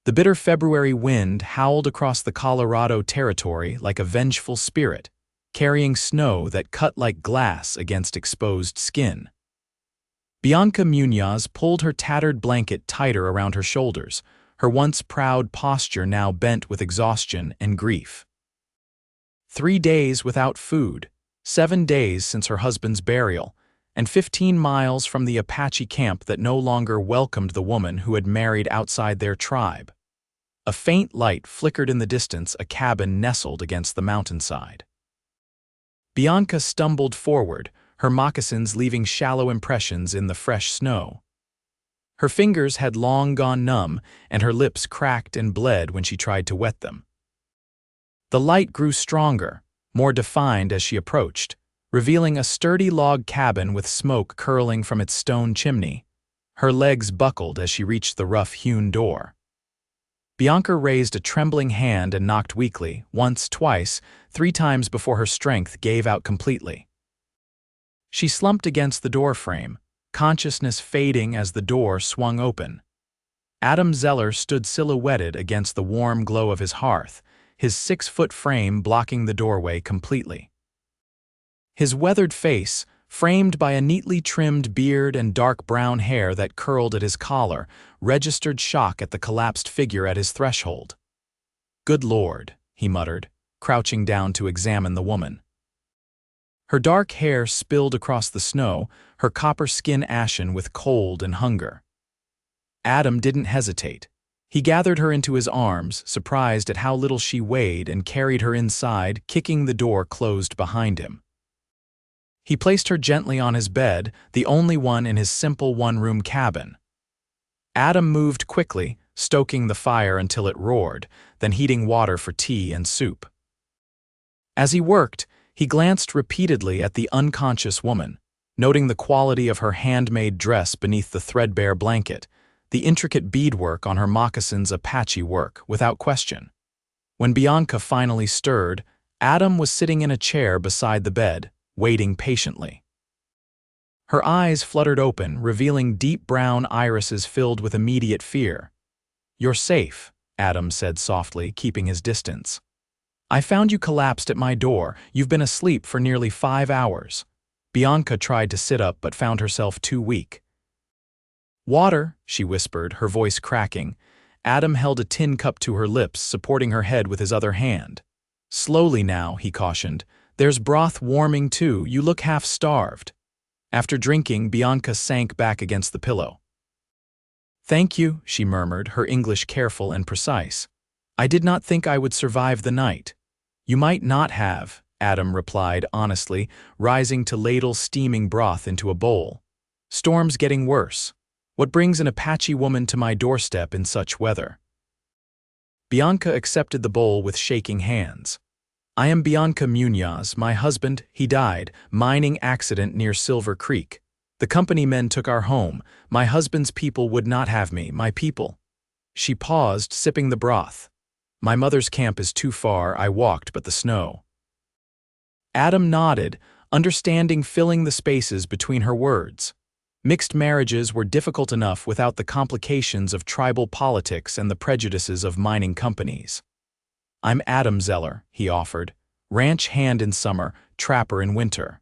The bitter February wind howled across the Colorado Territory like a vengeful spirit, carrying snow that cut like glass against exposed skin. Bianca Muñoz pulled her tattered blanket tighter around her shoulders, her once proud posture now bent with exhaustion and grief. 3 days without food, 7 days since her husband's burial, and 15 miles from the Apache camp that no longer welcomed the woman who had married outside their tribe. A faint light flickered in the distance, a cabin nestled against the mountainside. Bianca stumbled forward, her moccasins leaving shallow impressions in the fresh snow. Her fingers had long gone numb, and her lips cracked and bled when she tried to wet them. The light grew stronger, more defined as she approached, revealing a sturdy log cabin with smoke curling from its stone chimney. Her legs buckled as she reached the rough-hewn door. Bianca raised a trembling hand and knocked weakly, once, twice, 3 times before her strength gave out completely. She slumped against the doorframe, consciousness fading as the door swung open. Adam Zeller stood silhouetted against the warm glow of his hearth, his 6-foot frame blocking the doorway completely. His weathered face, framed by a neatly trimmed beard and dark brown hair that curled at his collar, registered shock at the collapsed figure at his threshold. "Good Lord," he muttered, crouching down to examine the woman. Her dark hair spilled across the snow, her copper skin ashen with cold and hunger. Adam didn't hesitate. He gathered her into his arms, surprised at how little she weighed, and carried her inside, kicking the door closed behind him. He placed her gently on his bed, the only one in his simple one-room cabin. Adam moved quickly, stoking the fire until it roared, then heating water for tea and soup. As he worked, he glanced repeatedly at the unconscious woman, noting the quality of her handmade dress beneath the threadbare blanket, the intricate beadwork on her moccasins, Apache work, without question. When Bianca finally stirred, Adam was sitting in a chair beside the bed, waiting patiently. Her eyes fluttered open, revealing deep brown irises filled with immediate fear. "You're safe," Adam said softly, keeping his distance. "I found you collapsed at my door. You've been asleep for nearly 5 hours." Bianca tried to sit up but found herself too weak. "Water," she whispered, her voice cracking. Adam held a tin cup to her lips, supporting her head with his other hand. "Slowly now," he cautioned. "There's broth warming too. You look half-starved." After drinking, Bianca sank back against the pillow. "Thank you," she murmured, her English careful and precise. "I did not think I would survive the night." "You might not have," Adam replied honestly, rising to ladle steaming broth into a bowl. "Storm's getting worse. What brings an Apache woman to my doorstep in such weather?" Bianca accepted the bowl with shaking hands. "I am Bianca Muñoz. My husband, he died, mining accident near Silver Creek. The company men took our home. My husband's people would not have me, my people." She paused, sipping the broth. "My mother's camp is too far. I walked, but the snow." Adam nodded, understanding filling the spaces between her words. Mixed marriages were difficult enough without the complications of tribal politics and the prejudices of mining companies. "I'm Adam Zeller," he offered. "Ranch hand in summer, trapper in winter.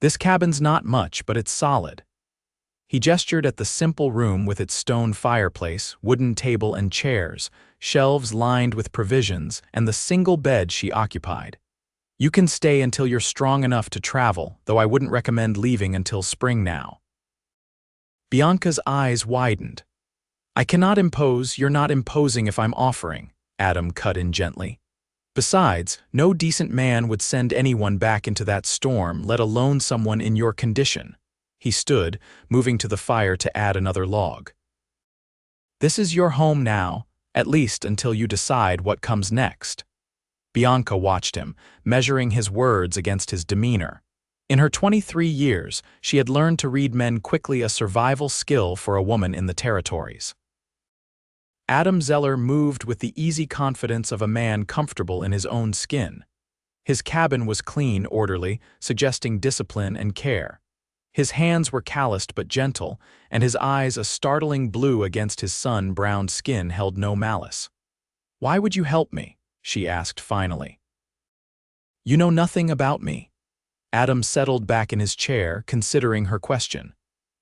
This cabin's not much, but it's solid." He gestured at the simple room with its stone fireplace, wooden table and chairs, shelves lined with provisions, and the single bed she occupied. "You can stay until you're strong enough to travel, though I wouldn't recommend leaving until spring now." Bianca's eyes widened. "I cannot impose. You're not imposing if I'm offering," Adam cut in gently. "Besides, no decent man would send anyone back into that storm, let alone someone in your condition." He stood, moving to the fire to add another log. "This is your home now, at least until you decide what comes next." Bianca watched him, measuring his words against his demeanor. In her 23 years, she had learned to read men quickly, a survival skill for a woman in the territories. Adam Zeller moved with the easy confidence of a man comfortable in his own skin. His cabin was clean, orderly, suggesting discipline and care. His hands were calloused but gentle, and his eyes, a startling blue against his sun-browned skin, held no malice. "Why would you help me?" she asked finally. "You know nothing about me." Adam settled back in his chair, considering her question.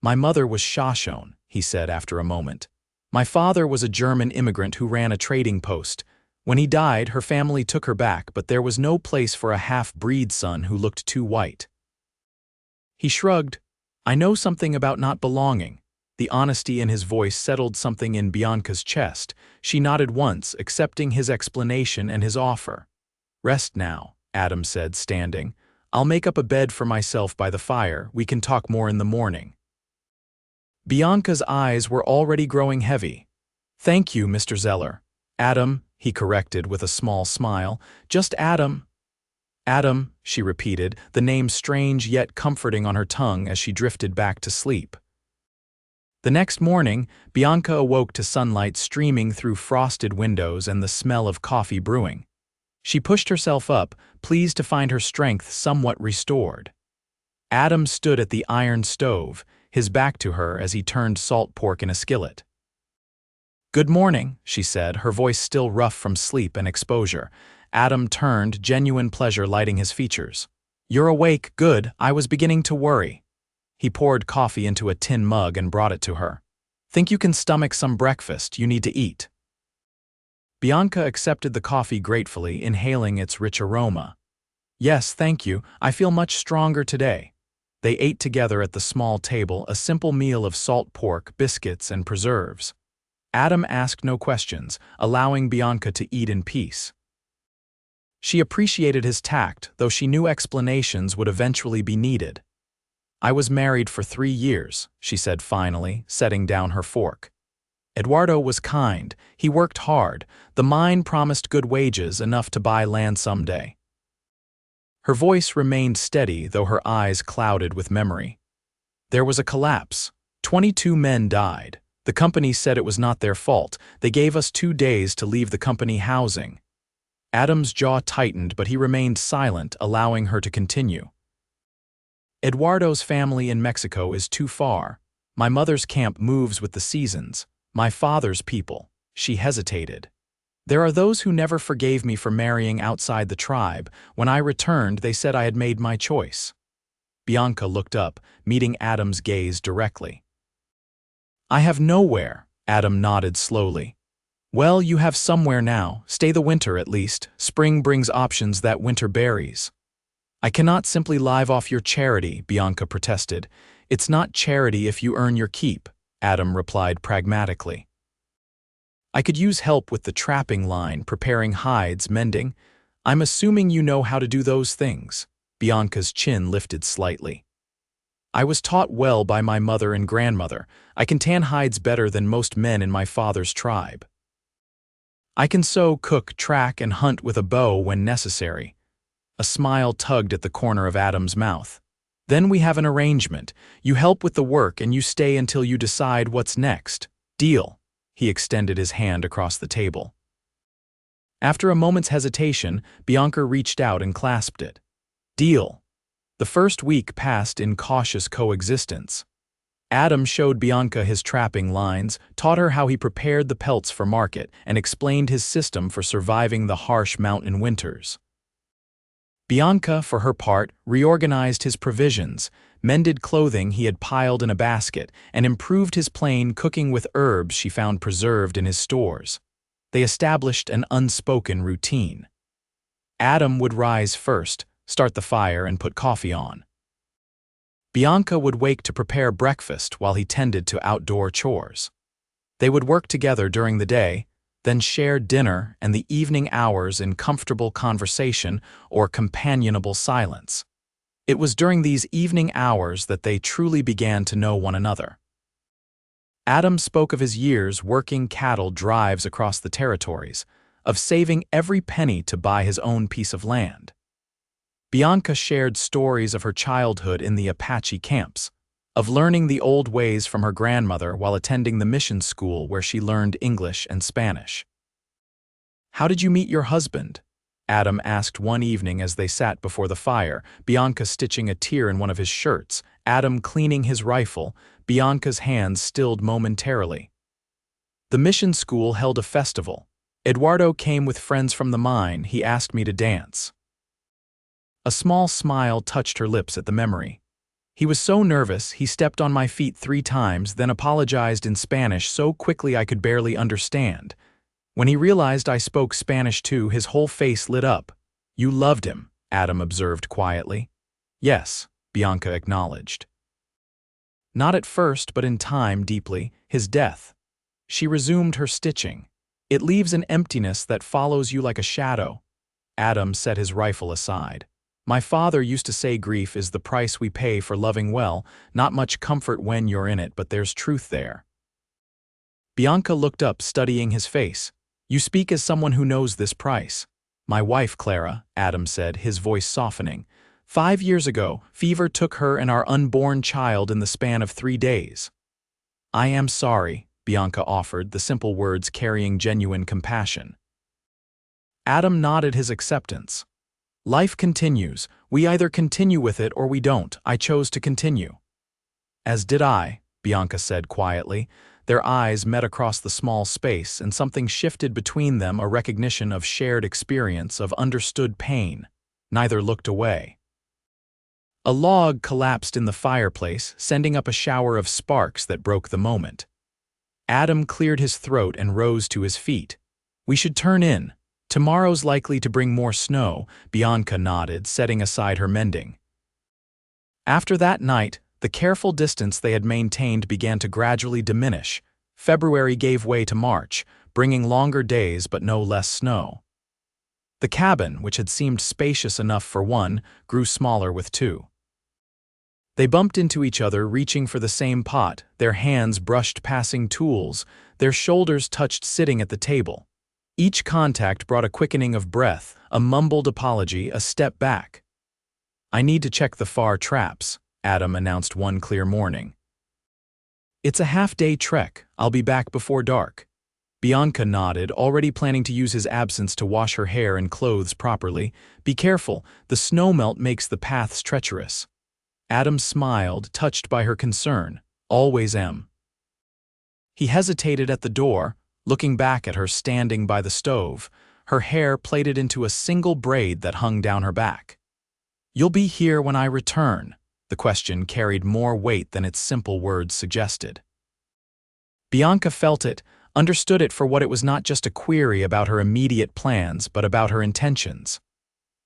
"My mother was Shoshone," he said after a moment. "My father was a German immigrant who ran a trading post. When he died, her family took her back, but there was no place for a half-breed son who looked too white." He shrugged. "I know something about not belonging." The honesty in his voice settled something in Bianca's chest. She nodded once, accepting his explanation and his offer. "Rest now," Adam said, standing. "I'll make up a bed for myself by the fire. We can talk more in the morning." Bianca's eyes were already growing heavy. "Thank you, Mr. Zeller." "Adam," he corrected with a small smile. "Just Adam." "Adam," she repeated, the name strange yet comforting on her tongue as she drifted back to sleep. The next morning, Bianca awoke to sunlight streaming through frosted windows and the smell of coffee brewing. She pushed herself up, pleased to find her strength somewhat restored. Adam stood at the iron stove, his back to her as he turned salt pork in a skillet. "Good morning," she said, her voice still rough from sleep and exposure. Adam turned, genuine pleasure lighting his features. "You're awake, good. I was beginning to worry." He poured coffee into a tin mug and brought it to her. "Think you can stomach some breakfast? You need to eat." Bianca accepted the coffee gratefully, inhaling its rich aroma. "Yes, thank you. I feel much stronger today." They ate together at the small table, a simple meal of salt pork, biscuits, and preserves. Adam asked no questions, allowing Bianca to eat in peace. She appreciated his tact, though she knew explanations would eventually be needed. "I was married for 3 years," she said finally, setting down her fork. "Eduardo was kind. He worked hard. The mine promised good wages, enough to buy land someday." Her voice remained steady, though her eyes clouded with memory. "There was a collapse. 22 men died. The company said it was not their fault. They gave us 2 days to leave the company housing." Adam's jaw tightened, but he remained silent, allowing her to continue. "Eduardo's family in Mexico is too far. My mother's camp moves with the seasons. My father's people." She hesitated. "There are those who never forgave me for marrying outside the tribe. When I returned, they said I had made my choice." Bianca looked up, meeting Adam's gaze directly. "I have nowhere," Adam nodded slowly. "Well, you have somewhere now. Stay the winter at least. Spring brings options that winter buries." "I cannot simply live off your charity," Bianca protested. "It's not charity if you earn your keep," Adam replied pragmatically. "I could use help with the trapping line, preparing hides, mending. I'm assuming you know how to do those things." Bianca's chin lifted slightly. "I was taught well by my mother and grandmother. I can tan hides better than most men in my father's tribe. I can sew, cook, track, and hunt with a bow when necessary." A smile tugged at the corner of Adam's mouth. "Then we have an arrangement. You help with the work and you stay until you decide what's next. Deal?" He extended his hand across the table. After a moment's hesitation, Bianca reached out and clasped it. "Deal." The first week passed in cautious coexistence. Adam showed Bianca his trapping lines, taught her how he prepared the pelts for market, and explained his system for surviving the harsh mountain winters. Bianca, for her part, reorganized his provisions, mended clothing he had piled in a basket, and improved his plain cooking with herbs she found preserved in his stores. They established an unspoken routine. Adam would rise first, start the fire, and put coffee on. Bianca would wake to prepare breakfast while he tended to outdoor chores. They would work together during the day, then share dinner and the evening hours in comfortable conversation or companionable silence. It was during these evening hours that they truly began to know one another. Adam spoke of his years working cattle drives across the territories, of saving every penny to buy his own piece of land. Bianca shared stories of her childhood in the Apache camps, of learning the old ways from her grandmother while attending the mission school where she learned English and Spanish. "How did you meet your husband?" Adam asked one evening as they sat before the fire, Bianca stitching a tear in one of his shirts. Adam cleaning his rifle, Bianca's hands stilled momentarily. The mission school held a festival. Eduardo came with friends from the mine. He asked me to dance. A small smile touched her lips at the memory. He was so nervous, he stepped on my feet 3 times, then apologized in Spanish so quickly I could barely understand. When he realized I spoke Spanish too, his whole face lit up. "You loved him," Adam observed quietly. "Yes," Bianca acknowledged. "Not at first, but in time, deeply, his death." She resumed her stitching. "It leaves an emptiness that follows you like a shadow." Adam set his rifle aside. "My father used to say grief is the price we pay for loving well, not much comfort when you're in it, but there's truth there." Bianca looked up, studying his face. "You speak as someone who knows this price." "My wife, Clara," Adam said, his voice softening. 5 years ago, fever took her and our unborn child in the span of 3 days. "I am sorry," Bianca offered, the simple words carrying genuine compassion. Adam nodded his acceptance. "Life continues. We either continue with it or we don't. I chose to continue." "As did I," Bianca said quietly. Their eyes met across the small space, and something shifted between them, a recognition of shared experience, of understood pain. Neither looked away. A log collapsed in the fireplace, sending up a shower of sparks that broke the moment. Adam cleared his throat and rose to his feet. "We should turn in. Tomorrow's likely to bring more snow," Bianca nodded, setting aside her mending. After that night, the careful distance they had maintained began to gradually diminish. February gave way to March, bringing longer days but no less snow. The cabin, which had seemed spacious enough for one, grew smaller with 2. They bumped into each other, reaching for the same pot, their hands brushed passing tools, their shoulders touched sitting at the table. Each contact brought a quickening of breath, a mumbled apology, a step back. "I need to check the far traps," Adam announced one clear morning. "It's a half-day trek. I'll be back before dark." Bianca nodded, already planning to use his absence to wash her hair and clothes properly. "Be careful, the snowmelt makes the paths treacherous." Adam smiled, touched by her concern. "Always am." He hesitated at the door, looking back at her standing by the stove, her hair plaited into a single braid that hung down her back. "You'll be here when I return." The question carried more weight than its simple words suggested. Bianca felt it, understood it for what it was, not just a query about her immediate plans, but about her intentions.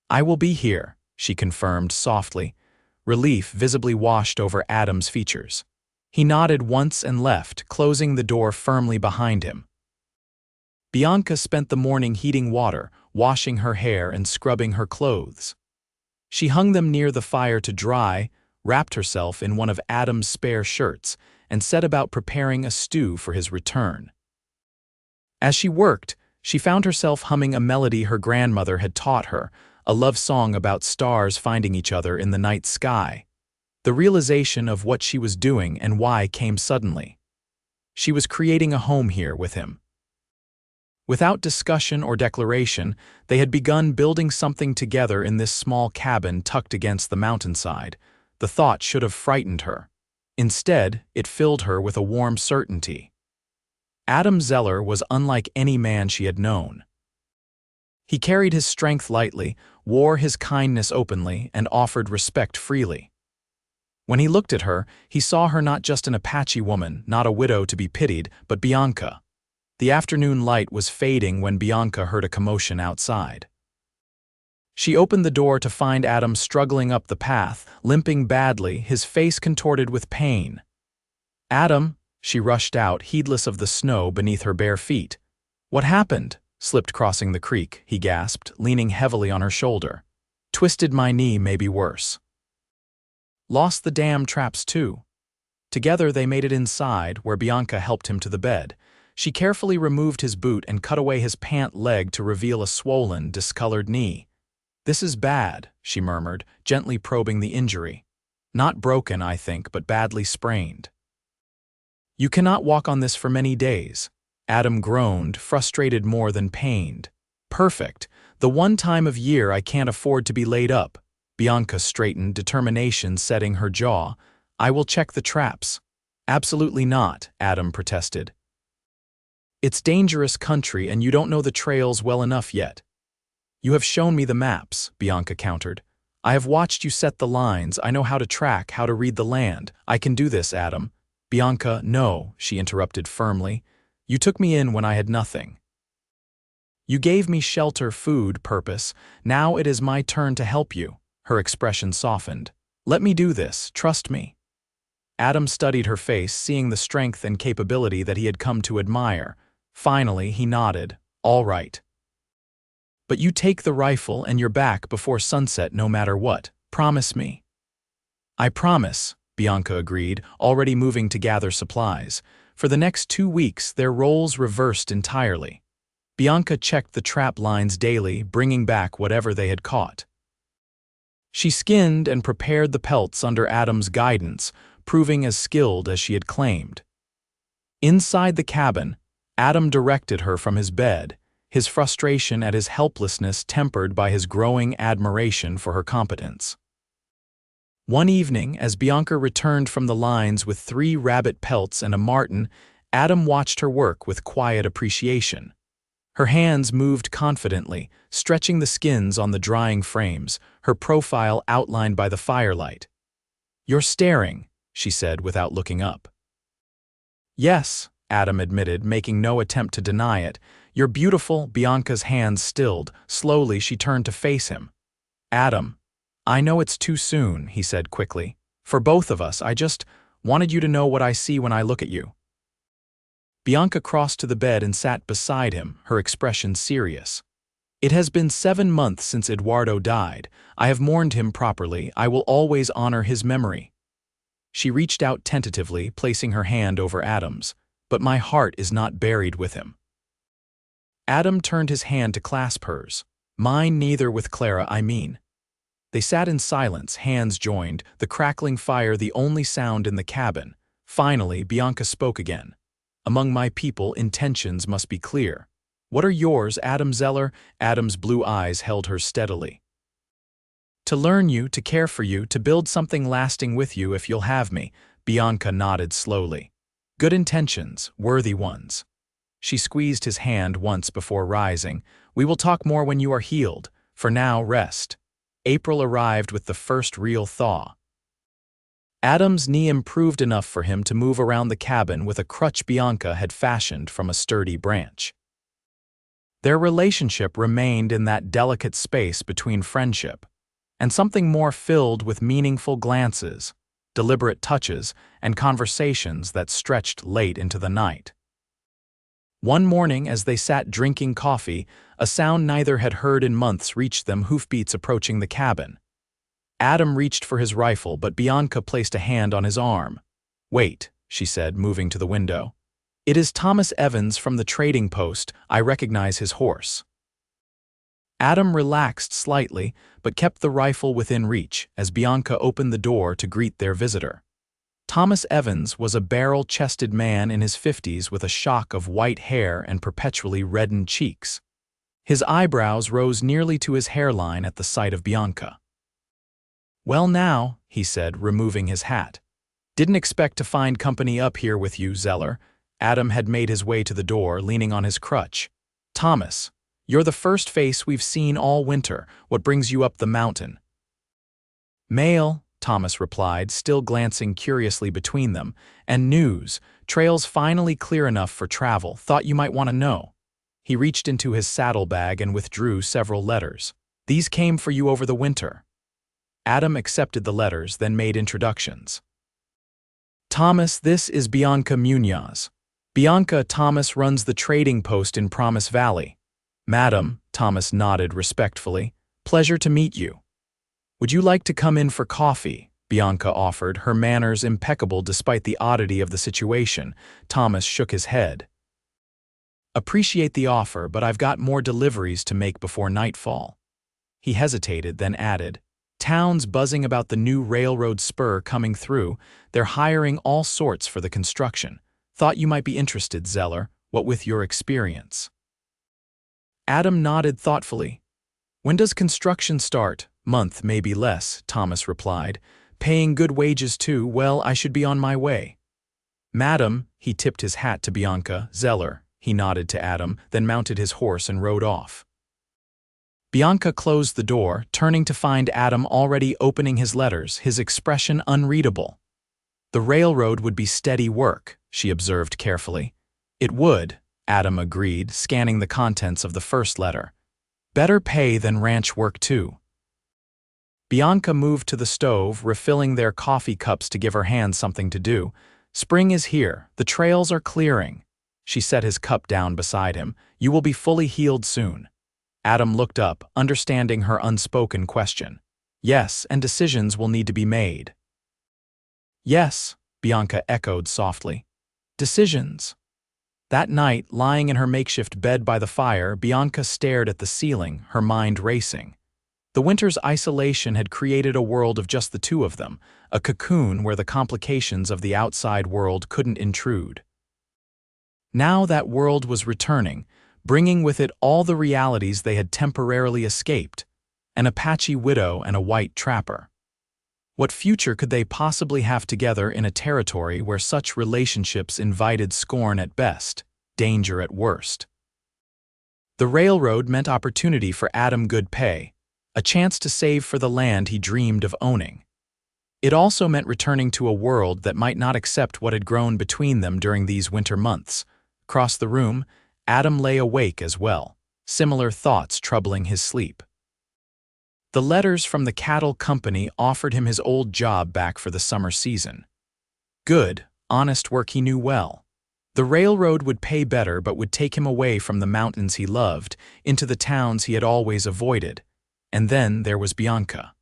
"I will be here," she confirmed softly. Relief visibly washed over Adam's features. He nodded once and left, closing the door firmly behind him. Bianca spent the morning heating water, washing her hair and scrubbing her clothes. She hung them near the fire to dry, wrapped herself in one of Adam's spare shirts, and set about preparing a stew for his return. As she worked, she found herself humming a melody her grandmother had taught her, a love song about stars finding each other in the night sky. The realization of what she was doing and why came suddenly. She was creating a home here with him. Without discussion or declaration, they had begun building something together in this small cabin tucked against the mountainside. The thought should have frightened her. Instead, it filled her with a warm certainty. Adam Zeller was unlike any man she had known. He carried his strength lightly, wore his kindness openly, and offered respect freely. When he looked at her, he saw her not just an Apache woman, not a widow to be pitied, but Bianca. The afternoon light was fading when Bianca heard a commotion outside. She opened the door to find Adam struggling up the path, limping badly, his face contorted with pain. "Adam," she rushed out, heedless of the snow beneath her bare feet. "What happened?" "Slipped crossing the creek," he gasped, leaning heavily on her shoulder. "Twisted my knee, maybe worse." "Lost the damn traps too." Together they made it inside, where Bianca helped him to the bed. She carefully removed his boot and cut away his pant leg to reveal a swollen, discolored knee. "This is bad," she murmured, gently probing the injury. "Not broken, I think, but badly sprained." "You cannot walk on this for many days." Adam groaned, frustrated more than pained. "Perfect. The one time of year I can't afford to be laid up." Bianca straightened, determination setting her jaw. I will check the traps. Absolutely not, Adam protested. It's dangerous country and you don't know the trails well enough yet. You have shown me the maps, Bianca countered. I have watched you set the lines. I know how to track, how to read the land. I can do this, Adam. Bianca, no, she interrupted firmly. You took me in when I had nothing. You gave me shelter, food, purpose. Now it is my turn to help you. Her expression softened. Let me do this, trust me. Adam studied her face, seeing the strength and capability that he had come to admire. Finally, he nodded. All right. But you take the rifle and you're back before sunset no matter what. Promise me. I promise, Bianca agreed, already moving to gather supplies. For the next 2 weeks, their roles reversed entirely. Bianca checked the trap lines daily, bringing back whatever they had caught. She skinned and prepared the pelts under Adam's guidance, proving as skilled as she had claimed. Inside the cabin, Adam directed her from his bed, his frustration at his helplessness tempered by his growing admiration for her competence. One evening, as Bianca returned from the lines with 3 rabbit pelts and a marten, Adam watched her work with quiet appreciation. Her hands moved confidently, stretching the skins on the drying frames, her profile outlined by the firelight. You're staring, she said without looking up. Yes, Adam admitted, making no attempt to deny it. You're beautiful. Bianca's hands stilled. Slowly she turned to face him. Adam, I know it's too soon, he said quickly. For both of us, I just wanted you to know what I see when I look at you. Bianca crossed to the bed and sat beside him, her expression serious. It has been 7 months since Eduardo died. I have mourned him properly. I will always honor his memory. She reached out tentatively, placing her hand over Adam's. But my heart is not buried with him. Adam turned his hand to clasp hers. Mine neither with Clara, I mean. They sat in silence, hands joined, the crackling fire the only sound in the cabin. Finally, Bianca spoke again. Among my people, intentions must be clear. What are yours, Adam Zeller? Adam's blue eyes held her steadily. To learn you, to care for you, to build something lasting with you if you'll have me. Bianca nodded slowly. Good intentions, worthy ones. She squeezed his hand once before rising. We will talk more when you are healed. For now, rest. April arrived with the first real thaw. Adam's knee improved enough for him to move around the cabin with a crutch Bianca had fashioned from a sturdy branch. Their relationship remained in that delicate space between friendship and something more filled with meaningful glances, deliberate touches, and conversations that stretched late into the night. One morning, as they sat drinking coffee, a sound neither had heard in months reached them, hoofbeats approaching the cabin. Adam reached for his rifle, but Bianca placed a hand on his arm. Wait, she said, moving to the window. It is Thomas Evans from the trading post. I recognize his horse. Adam relaxed slightly, but kept the rifle within reach as Bianca opened the door to greet their visitor. Thomas Evans was a barrel-chested man in his 50s with a shock of white hair and perpetually reddened cheeks. His eyebrows rose nearly to his hairline at the sight of Bianca. Well now, he said, removing his hat. Didn't expect to find company up here with you, Zeller. Adam had made his way to the door, leaning on his crutch. Thomas, you're the first face we've seen all winter. What brings you up the mountain? Mail, Thomas replied, still glancing curiously between them. And news. Trails finally clear enough for travel. Thought you might want to know. He reached into his saddlebag and withdrew several letters. These came for you over the winter. Adam accepted the letters, then made introductions. Thomas, this is Bianca Muñoz. Bianca, Thomas runs the trading post in Promise Valley. Madam, Thomas nodded respectfully. Pleasure to meet you. Would you like to come in for coffee? Bianca offered, her manners impeccable despite the oddity of the situation. Thomas shook his head. Appreciate the offer, but I've got more deliveries to make before nightfall. He hesitated, then added, Town's buzzing about the new railroad spur coming through. They're hiring all sorts for the construction. Thought you might be interested, Zeller, what with your experience. Adam nodded thoughtfully. When does construction start? Month, maybe less, Thomas replied. Paying good wages too, well, I should be on my way. Madam, he tipped his hat to Bianca. Zeller, he nodded to Adam, then mounted his horse and rode off. Bianca closed the door, turning to find Adam already opening his letters, his expression unreadable. The railroad would be steady work, she observed carefully. It would, Adam agreed, scanning the contents of the first letter. Better pay than ranch work too. Bianca moved to the stove, refilling their coffee cups to give her hands something to do. Spring is here, the trails are clearing. She set his cup down beside him. You will be fully healed soon. Adam looked up, understanding her unspoken question. Yes, and decisions will need to be made. Yes, Bianca echoed softly. Decisions. That night, lying in her makeshift bed by the fire, Bianca stared at the ceiling, her mind racing. The winter's isolation had created a world of just the two of them, a cocoon where the complications of the outside world couldn't intrude. Now that world was returning, bringing with it all the realities they had temporarily escaped, an Apache widow and a white trapper. What future could they possibly have together in a territory where such relationships invited scorn at best, danger at worst? The railroad meant opportunity for Adam, good pay, a chance to save for the land he dreamed of owning. It also meant returning to a world that might not accept what had grown between them during these winter months. Across the room, Adam lay awake as well, similar thoughts troubling his sleep. The letters from the cattle company offered him his old job back for the summer season. Good, honest work he knew well. The railroad would pay better but would take him away from the mountains he loved, into the towns he had always avoided. And then there was Bianca.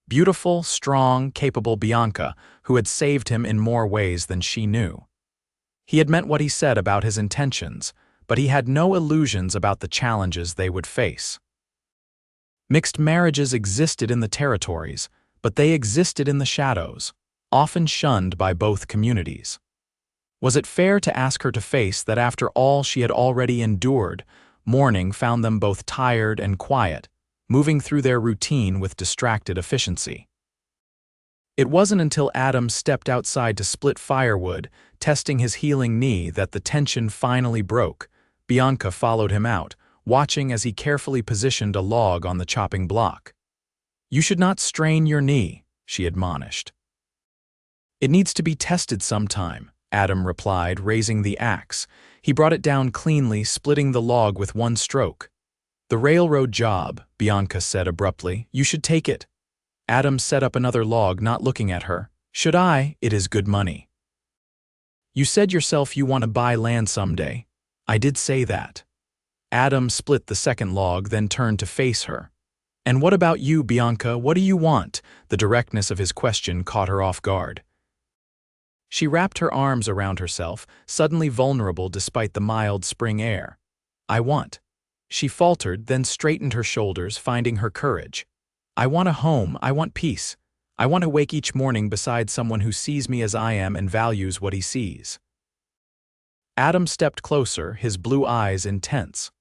Beautiful, strong, capable Bianca, who had saved him in more ways than she knew. He had meant what he said about his intentions, but he had no illusions about the challenges they would face. Mixed marriages existed in the territories, but they existed in the shadows, often shunned by both communities. Was it fair to ask her to face that after all she had already endured, morning found them both tired and quiet, moving through their routine with distracted efficiency? It wasn't until Adam stepped outside to split firewood, testing his healing knee, that the tension finally broke. Bianca followed him out, watching as he carefully positioned a log on the chopping block. You should not strain your knee, she admonished. It needs to be tested sometime, Adam replied, raising the axe. He brought it down cleanly, splitting the log with one stroke. The railroad job, Bianca said abruptly. You should take it. Adam set up another log, not looking at her. Should I? It is good money. You said yourself you want to buy land someday. I did say that. Adam split the second log, then turned to face her. And what about you, Bianca? What do you want? The directness of his question caught her off guard. She wrapped her arms around herself, suddenly vulnerable despite the mild spring air. I want. She faltered, then straightened her shoulders, finding her courage. I want a home. I want peace. I want to wake each morning beside someone who sees me as I am and values what he sees. Adam stepped closer, his blue eyes intense.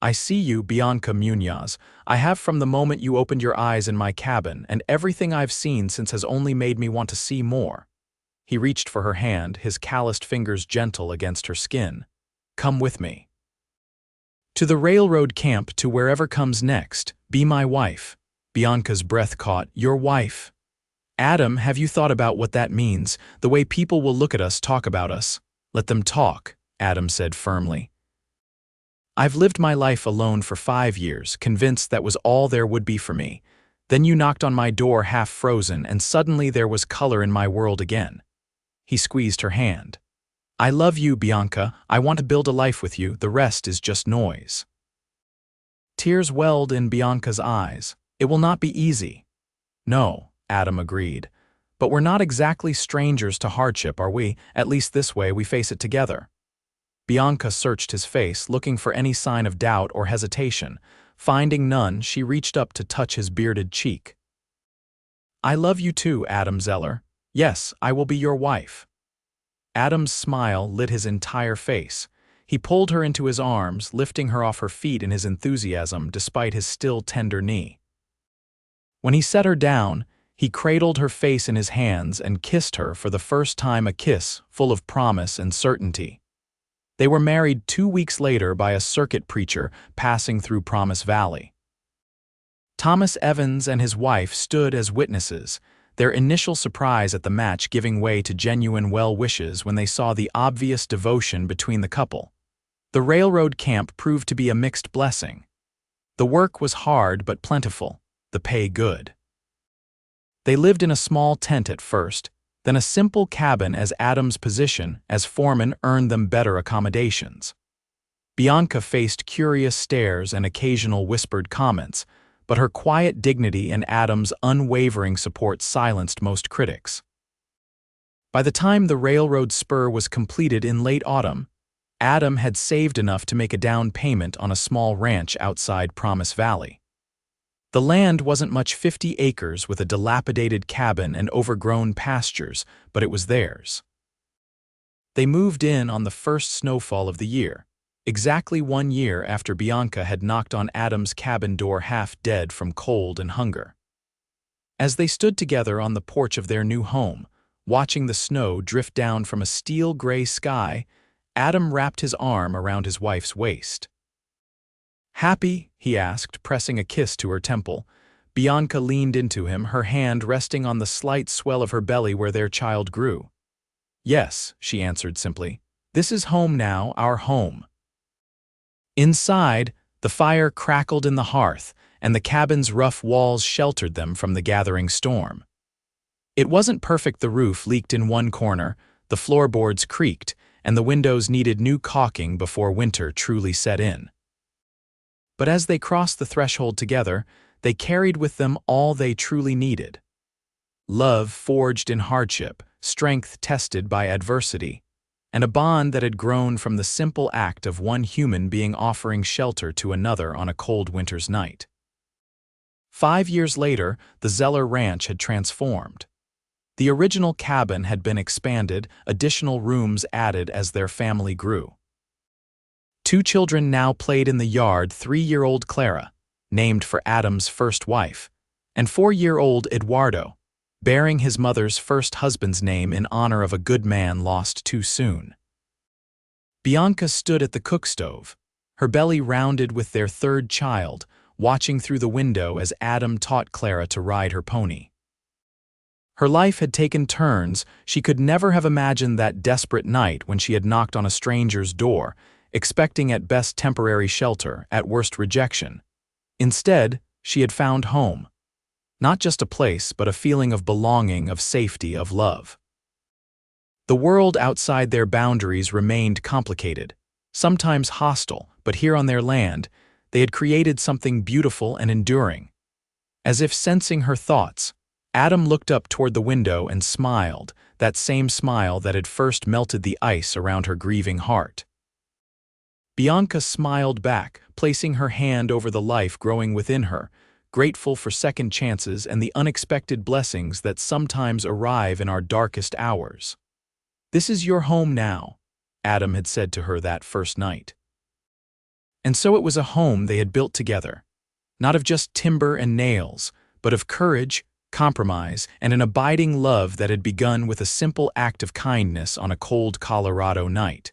I see you, Bianca Muñoz. I have from the moment you opened your eyes in my cabin, and everything I've seen since has only made me want to see more. He reached for her hand, his calloused fingers gentle against her skin. Come with me. To the railroad camp, to wherever comes next. Be my wife. Bianca's breath caught. Your wife. Adam, have you thought about what that means? The way people will look at us, talk about us. Let them talk, Adam said firmly. I've lived my life alone for 5 years, convinced that was all there would be for me. Then you knocked on my door half frozen, and suddenly there was color in my world again. He squeezed her hand. I love you, Bianca. I want to build a life with you. The rest is just noise. Tears welled in Bianca's eyes. It will not be easy. No, Adam agreed. But we're not exactly strangers to hardship, are we? At least this way we face it together. Bianca searched his face, looking for any sign of doubt or hesitation. Finding none, she reached up to touch his bearded cheek. I love you too, Adam Zeller. Yes, I will be your wife. Adam's smile lit his entire face. He pulled her into his arms, lifting her off her feet in his enthusiasm despite his still tender knee. When he set her down, He cradled her face in his hands and kissed her for the first time, a kiss full of promise and certainty. They were married 2 weeks later by a circuit preacher passing through Promise Valley. Thomas Evans and his wife stood as witnesses, their initial surprise at the match giving way to genuine well wishes when they saw the obvious devotion between the couple. The railroad camp proved to be a mixed blessing. The work was hard but plentiful, the pay good. They lived in a small tent at first, then a simple cabin, as Adam's position as foreman earned them better accommodations. Bianca faced curious stares and occasional whispered comments, but her quiet dignity and Adam's unwavering support silenced most critics. By the time the railroad spur was completed in late autumn, Adam had saved enough to make a down payment on a small ranch outside Promise Valley. The land wasn't much, 50 acres with a dilapidated cabin and overgrown pastures, but it was theirs. They moved in on the first snowfall of the year, exactly 1 year after Bianca had knocked on Adam's cabin door half dead from cold and hunger. As they stood together on the porch of their new home, watching the snow drift down from a steel gray sky, Adam wrapped his arm around his wife's waist. "Happy?" he asked, pressing a kiss to her temple. Bianca leaned into him, her hand resting on the slight swell of her belly where their child grew. "Yes," she answered simply. "This is home now, our home." Inside, the fire crackled in the hearth, and the cabin's rough walls sheltered them from the gathering storm. It wasn't perfect. The roof leaked in one corner, the floorboards creaked, and the windows needed new caulking before winter truly set in. But as they crossed the threshold together, they carried with them all they truly needed. Love forged in hardship, strength tested by adversity, and a bond that had grown from the simple act of one human being offering shelter to another on a cold winter's night. 5 years later, the Zeller ranch had transformed. The original cabin had been expanded, additional rooms added as their family grew. 2 children now played in the yard, 3-year-old Clara, named for Adam's first wife, and 4-year-old Eduardo, bearing his mother's first husband's name in honor of a good man lost too soon. Bianca stood at the cook stove, her belly rounded with their 3rd child, watching through the window as Adam taught Clara to ride her pony. Her life had taken turns. She could never have imagined that desperate night when she had knocked on a stranger's door, expecting at best temporary shelter, at worst rejection. Instead, she had found home. Not just a place, but a feeling of belonging, of safety, of love. The world outside their boundaries remained complicated, sometimes hostile, but here on their land, they had created something beautiful and enduring. As if sensing her thoughts, Adam looked up toward the window and smiled, that same smile that had first melted the ice around her grieving heart. Bianca smiled back, placing her hand over the life growing within her, grateful for second chances and the unexpected blessings that sometimes arrive in our darkest hours. "This is your home now," Adam had said to her that first night. And so it was a home they had built together, not of just timber and nails, but of courage, compromise, and an abiding love that had begun with a simple act of kindness on a cold Colorado night.